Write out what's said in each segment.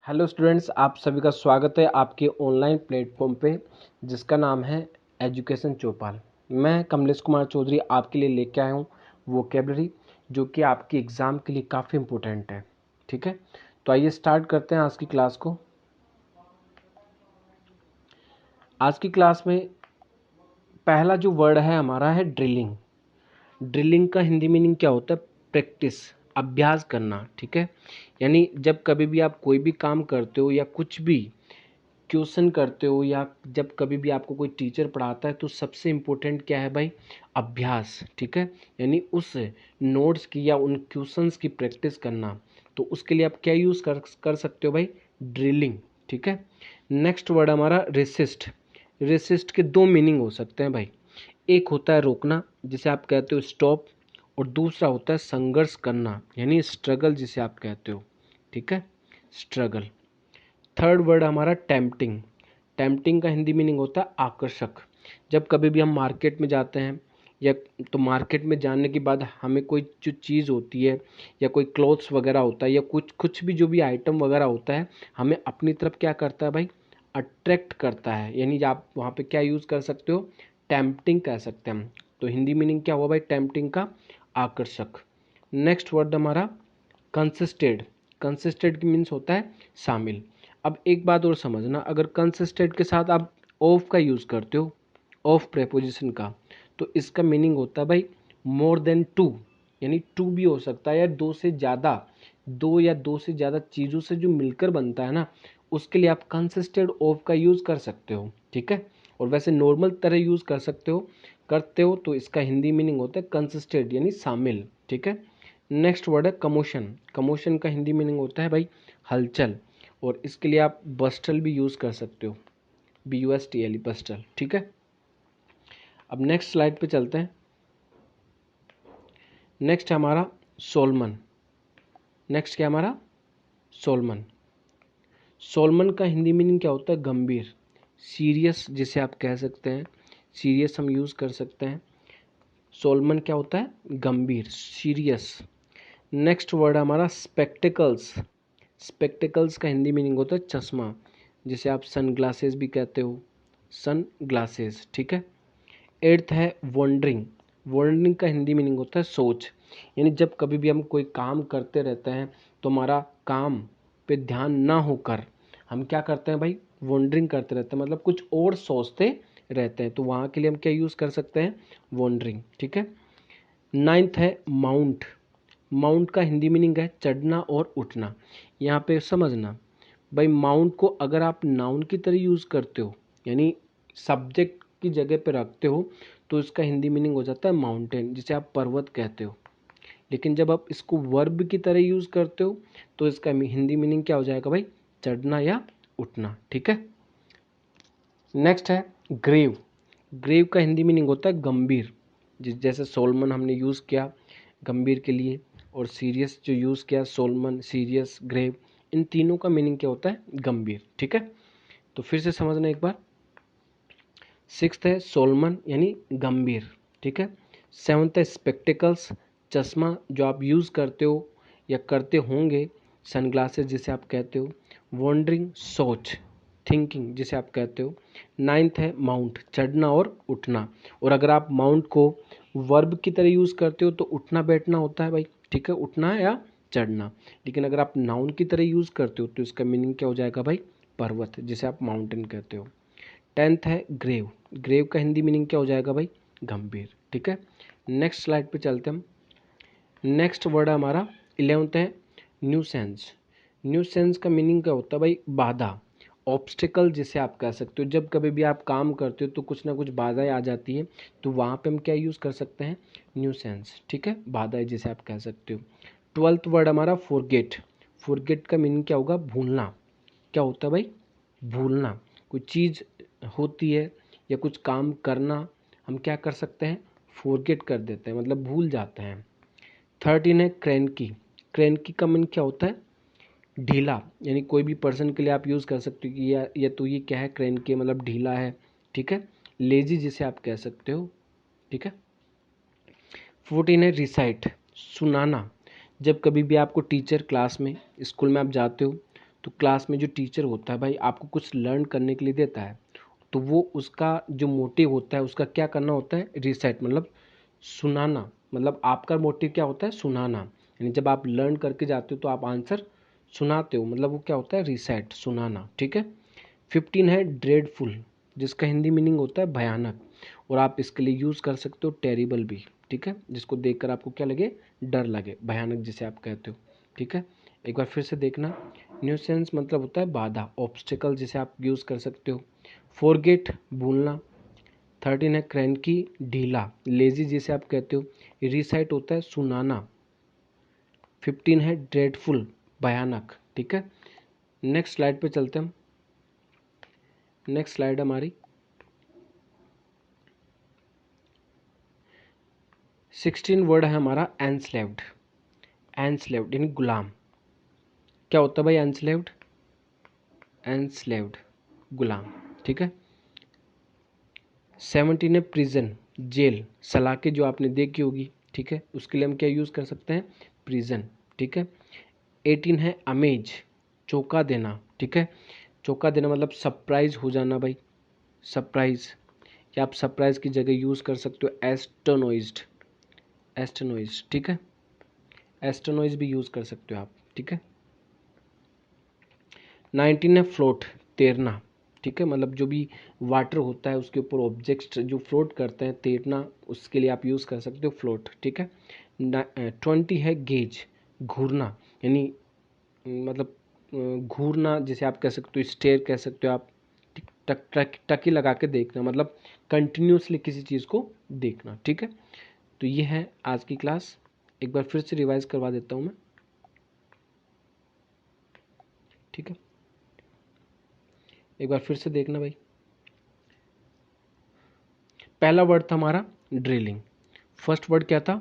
Hello students, आप सभी का स्वागत है आपके ऑनलाइन प्लेटफॉर्म पे जिसका नाम है एजुकेशन चौपाल। मैं कमलेश कुमार चौधरी आपके लिए लेके आया हूँ वोकेबलरी जो कि आपकी एग्ज़ाम के लिए काफ़ी इम्पोर्टेंट है। ठीक है, तो आइए स्टार्ट करते हैं आज की क्लास को। आज की क्लास में पहला जो वर्ड है हमारा है ड्रिलिंग। ड्रिलिंग का हिंदी मीनिंग क्या होता है? प्रैक्टिस, अभ्यास करना। ठीक है, यानी जब कभी भी आप कोई भी काम करते हो या कुछ भी क्वेश्चन करते हो या जब कभी भी आपको कोई टीचर पढ़ाता है तो सबसे इम्पोर्टेंट क्या है भाई? अभ्यास। ठीक है, यानी उस नोट्स की या उन क्वेश्चंस की प्रैक्टिस करना। तो उसके लिए आप क्या यूज़ कर सकते हो भाई? ड्रिलिंग। ठीक है, नेक्स्ट वर्ड हमारा रेसिस्ट। रेसिस्ट के दो मीनिंग हो सकते हैं भाई। एक होता है रोकना जिसे आप कहते हो स्टॉप, और दूसरा होता है संघर्ष करना यानी स्ट्रगल जिसे आप कहते हो। ठीक है, स्ट्रगल। थर्ड वर्ड हमारा टेम्पटिंग। टेम्पटिंग का हिंदी मीनिंग होता है आकर्षक। जब कभी भी हम मार्केट में जाते हैं या तो मार्केट में जाने के बाद हमें कोई जो चीज़ होती है या कोई क्लोथ्स वगैरह होता है या कुछ भी जो भी आइटम वगैरह होता है हमें अपनी तरफ क्या करता है भाई? अट्रैक्ट करता है। यानी आप वहाँ पे क्या यूज़ कर सकते हो? टेम्पटिंग कह सकते हैं हम। तो हिंदी मीनिंग क्या हुआ भाई टेम्पटिंग का? आकर्षक। नेक्स्ट वर्ड हमारा कंसिस्टेड। कंसिस्टेड की मीन्स होता है शामिल। अब एक बात और समझना, अगर कंसिस्टेड के साथ आप ऑफ का यूज़ करते हो, ऑफ प्रेपोजिशन का, तो इसका मीनिंग होता है भाई मोर देन टू। यानी टू भी हो सकता है या दो से ज़्यादा, दो या दो से ज़्यादा चीज़ों से जो मिलकर बनता है ना, उसके लिए आप कंसिस्टेड ऑफ का यूज़ कर सकते हो। ठीक है, और वैसे नॉर्मल तरह यूज़ कर सकते हो, करते हो तो इसका हिंदी मीनिंग होता है कंसिस्टेड यानी शामिल। ठीक है, नेक्स्ट वर्ड है कमोशन। कमोशन का हिंदी मीनिंग होता है भाई हलचल, और इसके लिए आप बस्टल भी यूज़ कर सकते हो, BUSTLE बस्टल। ठीक है, अब नेक्स्ट स्लाइड पे चलते हैं। नेक्स्ट है हमारा सोलमन। नेक्स्ट क्या हमारा? सोलमन। सोलमन का हिंदी मीनिंग क्या होता है? गंभीर, सीरियस जिसे आप कह सकते हैं, सीरियस हम यूज़ कर सकते हैं। सोलमन क्या होता है? गंभीर, सीरियस। नेक्स्ट वर्ड हमारा स्पेक्टिकल्स। स्पेक्टिकल्स का हिंदी मीनिंग होता है चश्मा, जिसे आप सन ग्लासेस भी कहते हो, सन ग्लासेस। ठीक है, एट्थ है वॉन्डरिंग। वॉन्डरिंग का हिंदी मीनिंग होता है सोच। यानी जब कभी भी हम कोई काम करते रहते हैं तो हमारा काम पे ध्यान ना होकर हम क्या करते हैं भाई? वॉन्डरिंग करते रहते हैं, मतलब कुछ और सोचते रहते हैं। तो वहाँ के लिए हम क्या यूज़ कर सकते हैं? वॉन्डरिंग। ठीक है, नाइन्थ है माउंट। माउंट का हिंदी मीनिंग है चढ़ना और उठना। यहाँ पे समझना भाई, माउंट को अगर आप नाउन की तरह यूज़ करते हो यानी सब्जेक्ट की जगह पे रखते हो तो इसका हिंदी मीनिंग हो जाता है माउंटेन, जिसे आप पर्वत कहते हो। लेकिन जब आप इसको वर्ब की तरह यूज़ करते हो तो इसका हिंदी मीनिंग क्या हो जाएगा भाई? चढ़ना या उठना। ठीक है, नेक्स्ट है ग्रेव। ग्रेव का हिंदी मीनिंग होता है गंभीर, जैसे सोलमन हमने यूज़ किया गंभीर के लिए, और सीरियस जो यूज़ किया सोलमन, सीरियस, ग्रेव, इन तीनों का मीनिंग क्या होता है? गंभीर। ठीक है, तो फिर से समझना एक बार। सिक्स्थ है सोलमन यानी गंभीर। ठीक है, सेवन्थ है स्पेक्टिकल्स, चश्मा जो आप यूज़ करते हो या करते होंगे, सनग्लासेस जिसे आप कहते हो, वॉन्डरिंग सोच, थिंकिंग जिसे आप कहते हो। नाइन्थ है माउंट, चढ़ना और उठना, और अगर आप माउंट को वर्ब की तरह यूज़ करते हो तो उठना बैठना होता है भाई। ठीक है, उठना या चढ़ना। लेकिन अगर आप नाउन की तरह यूज़ करते हो तो इसका मीनिंग क्या हो जाएगा भाई? पर्वत, जिसे आप माउंटेन कहते हो। टेंथ है ग्रेव। ग्रेव का हिंदी मीनिंग क्या हो जाएगा भाई? गंभीर। ठीक है, नेक्स्ट स्लाइड पे चलते हम। नेक्स्ट वर्ड हमारा 11th है न्यूसेंस। न्यूसेंस का मीनिंग क्या होता है भाई? बाधा, ऑब्स्टिकल जिसे आप कह सकते हो। जब कभी भी आप काम करते हो तो कुछ ना कुछ बाधाएं आ जाती है, तो वहाँ पे हम क्या यूज़ कर सकते हैं? न्यूसेंस। ठीक है, बाधाएं जिसे आप कह सकते हो। 12th वर्ड हमारा फॉरगेट। फॉरगेट का मीनिंग क्या होगा? भूलना। क्या होता है भाई? भूलना। कोई चीज़ होती है या कुछ काम करना, हम क्या कर सकते हैं? फॉरगेट कर देते हैं, मतलब भूल जाते हैं। 13 है क्रैंकी। क्रैंकी का मीनिंग क्या होता है? ढीला। यानी कोई भी पर्सन के लिए आप यूज़ कर सकते हो कि या तो ये क्या है? क्रैंकी मतलब ढीला है। ठीक है, लेजी जिसे आप कह सकते हो। ठीक है, 14 है रिसाइट, सुनाना। जब कभी भी आपको टीचर क्लास में, स्कूल में आप जाते हो तो क्लास में जो टीचर होता है भाई आपको कुछ लर्न करने के लिए देता है, तो वो उसका जो मोटिव होता है उसका क्या करना होता है, रिसाइट मतलब सुनाना। मतलब आपका मोटिव क्या होता है, सुनाना। यानी जब आप लर्न करके जाते हो तो आप आंसर सुनाते हो, मतलब वो क्या होता है, रिसाइट, सुनाना। ठीक है। 15 है ड्रेडफुल, जिसका हिंदी मीनिंग होता है भयानक, और आप इसके लिए यूज़ कर सकते हो टेरिबल भी। ठीक है, जिसको देखकर आपको क्या लगे, डर लगे, भयानक जिसे आप कहते हो। ठीक है, एक बार फिर से देखना। न्यूसेंस मतलब होता है बाधा, ऑब्स्टिकल जिसे आप यूज़ कर सकते हो। फॉरगेट भूलना। 13 है क्रैंकी ढीला, लेजी जिसे आप कहते हो। रिसाइट होता है सुनाना। 15 है ड्रेडफुल भयानक। ठीक है, नेक्स्ट स्लाइड पे चलते हैं हम। नेक्स्ट स्लाइड हमारी 16 वर्ड है हमारा एनस्लेव्ड। एनस्लेव्ड यानी गुलाम। क्या होता है भाई एनस्लेव्ड, एनस्लेव्ड गुलाम। ठीक है। 17 है प्रिजन, जेल, सलाखें जो आपने देखी होगी। ठीक है, उसके लिए हम क्या यूज़ कर सकते हैं, प्रिजन। ठीक है। 18 है अमेज, चौंका देना। ठीक है, चौंका देना मतलब सरप्राइज हो जाना भाई, सरप्राइज, या आप सरप्राइज की जगह यूज़ कर सकते हो एस्टोनोइज्ड, एस्टोनोइज्ड। ठीक है, एस्टोनोइज भी यूज़ कर सकते हो आप। ठीक है। 19 है फ्लोट, तैरना। ठीक है, मतलब जो भी वाटर होता है उसके ऊपर ऑब्जेक्ट्स जो फ्लोट करते हैं, तैरना, उसके लिए आप यूज़ कर सकते हो फ्लोट। ठीक है। 20 है गेज, घूरना, यानी मतलब घूरना जिसे आप कह सकते हो, स्टेयर कह सकते हो आप। टकी लगा के देखना, मतलब कंटिन्यूसली किसी चीज़ को देखना। ठीक है, तो ये है आज की क्लास। एक बार फिर से रिवाइज करवा देता हूँ मैं। ठीक है, एक बार फिर से देखना भाई। पहला वर्ड था हमारा ड्रिलिंग। फर्स्ट वर्ड क्या था,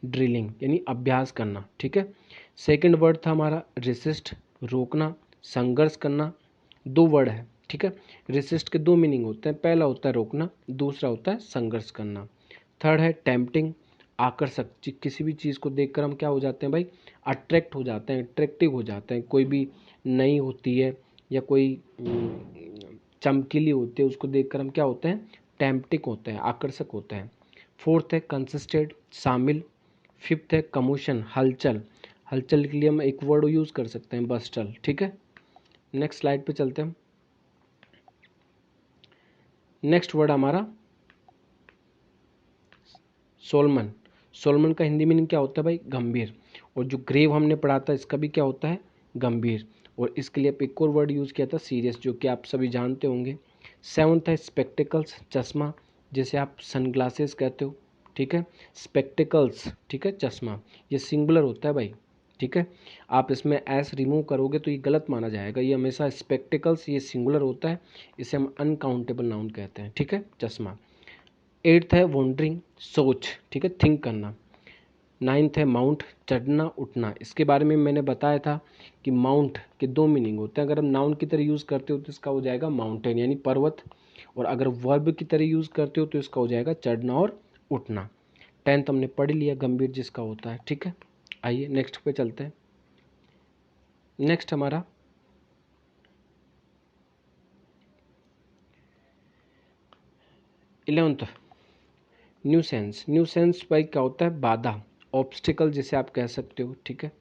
ड्रिलिंग यानी अभ्यास करना। ठीक है। सेकंड वर्ड था हमारा रेसिस्ट, रोकना, संघर्ष करना। दो वर्ड है। ठीक है, रेसिस्ट के दो मीनिंग होते हैं, पहला होता है रोकना, दूसरा होता है संघर्ष करना। थर्ड है टेम्पटिंग, आकर्षक, किसी भी चीज़ को देखकर हम क्या हो जाते हैं भाई, अट्रैक्ट हो जाते हैं, अट्रैक्टिव हो जाते हैं। कोई भी नई होती है या कोई चमकीली होती है, उसको देखकर हम क्या होते हैं, टेम्पटिक होते हैं, आकर्षक होते हैं। फोर्थ है कंसिस्टेड, शामिल। फिफ्थ है कमोशन, हलचल, हलचल के लिए हम एक वर्ड यूज़ कर सकते हैं, बस्टल। ठीक है, नेक्स्ट स्लाइड पे चलते हैं हम। नेक्स्ट वर्ड हमारा सोलमन। सोलमन का हिंदी मीनिंग क्या होता है भाई, गंभीर। और जो ग्रेव हमने पढ़ा था इसका भी क्या होता है, गंभीर। और इसके लिए एक और वर्ड यूज़ किया था सीरियस, जो कि आप सभी जानते होंगे। सेवन्थ है स्पेक्टिकल्स, चश्मा, जिसे आप सनग्लासेस कहते हो। ठीक है, स्पेक्टिकल्स। ठीक है, चश्मा, ये सिंगुलर होता है भाई। ठीक है, आप इसमें एस रिमूव करोगे तो ये गलत माना जाएगा, ये हमेशा स्पेक्टिकल्स, ये सिंगुलर होता है, इसे हम अनकाउंटेबल नाउन कहते हैं। ठीक है, चश्मा। एट्थ है वॉन्डरिंग, सोच। ठीक है, थिंक करना। नाइन्थ है माउंट, चढ़ना उठना। इसके बारे में मैंने बताया था कि माउंट के दो मीनिंग होते हैं, अगर हम नाउन की तरह यूज़ करते हो तो इसका हो जाएगा माउंटेन यानी पर्वत, और अगर वर्ब की तरह यूज़ करते हो तो इसका हो जाएगा चढ़ना और उठना। 10th हमने पढ़ लिया, गंभीर जिसका होता है। ठीक है, आइए नेक्स्ट पे चलते हैं। नेक्स्ट हमारा 11th न्यूसेंस। न्यूसेंस भाई क्या होता है, बाधा, ऑब्स्टिकल जिसे आप कह सकते हो। ठीक है,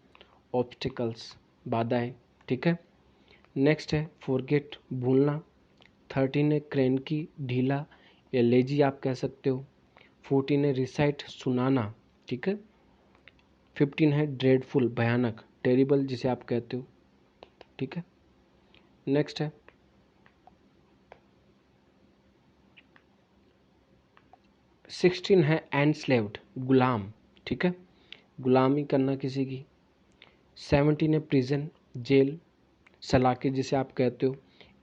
ऑब्स्टिकल्स, बाधाएं। ठीक है, नेक्स्ट है फॉरगेट, भूलना। 13 है क्रैंकी, ढीला या लेजी आप कह सकते हो। 14 है रिसाइट, सुनाना। ठीक है। 15 है ड्रेडफुल, भयानक, टेरिबल जिसे आप कहते हो। ठीक है, नेक्स्ट है 16 है एनस्लेव्ड, गुलाम। ठीक है, गुलामी करना किसी की। 17 है प्रिजन, जेल, सलाखे जिसे आप कहते हो।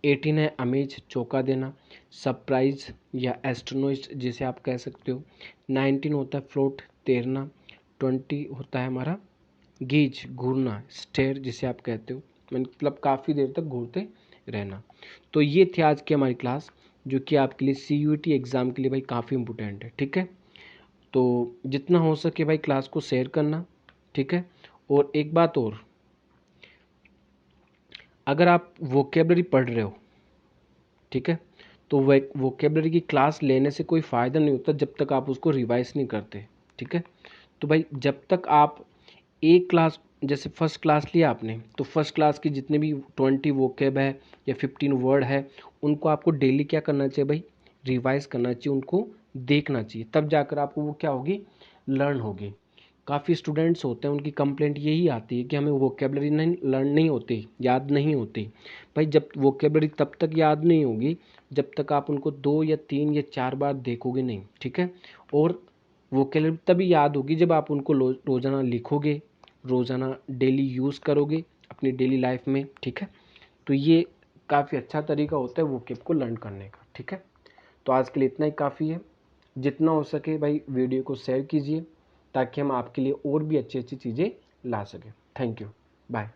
18 है अमेज, चौंका देना, सरप्राइज या एस्ट्रोनॉइज जिसे आप कह सकते हो। 19 होता है फ्लोट, तैरना। 20 होता है हमारा गेज, घूरना, स्टेयर जिसे आप कहते हो, मतलब काफ़ी देर तक घूरते रहना। तो ये थी आज की हमारी क्लास, जो कि आपके लिए CUET एग्ज़ाम के लिए भाई काफ़ी इंपॉर्टेंट है। ठीक है, तो जितना हो सके भाई क्लास को शेयर करना। ठीक है, और एक बात और, अगर आप वोकेबलरी पढ़ रहे हो, ठीक है, तो वोकेबलरी की क्लास लेने से कोई फ़ायदा नहीं होता जब तक आप उसको रिवाइज नहीं करते, ठीक है। तो भाई जब तक आप एक क्लास, जैसे फर्स्ट क्लास लिया आपने, तो फर्स्ट क्लास की जितने भी 20 वोकेब है या 15 वर्ड है, उनको आपको डेली क्या करना चाहिए भाई, रिवाइज करना चाहिए, उनको देखना चाहिए, तब जाकर आपको वो क्या होगी, लर्न होगी। काफ़ी स्टूडेंट्स होते हैं, उनकी कंप्लेंट यही आती है कि हमें वोकेबलरी नहीं लर्न नहीं होती, याद नहीं होती। भाई जब वोकेबलरी तब तक याद नहीं होगी जब तक आप उनको 2 या 3 या 4 बार देखोगे नहीं, ठीक है। और वोकेबलरी तभी याद होगी जब आप उनको रोज़ाना लिखोगे, रोज़ाना डेली यूज़ करोगे अपनी डेली लाइफ में, ठीक है। तो ये काफ़ी अच्छा तरीका होता है वोकेब को लर्न करने का, ठीक है। तो आज के लिए इतना ही काफ़ी है। जितना हो सके भाई वीडियो को शेयर कीजिए ताकि हम आपके लिए और भी अच्छी अच्छी चीज़ें ला सकें। Thank you, bye.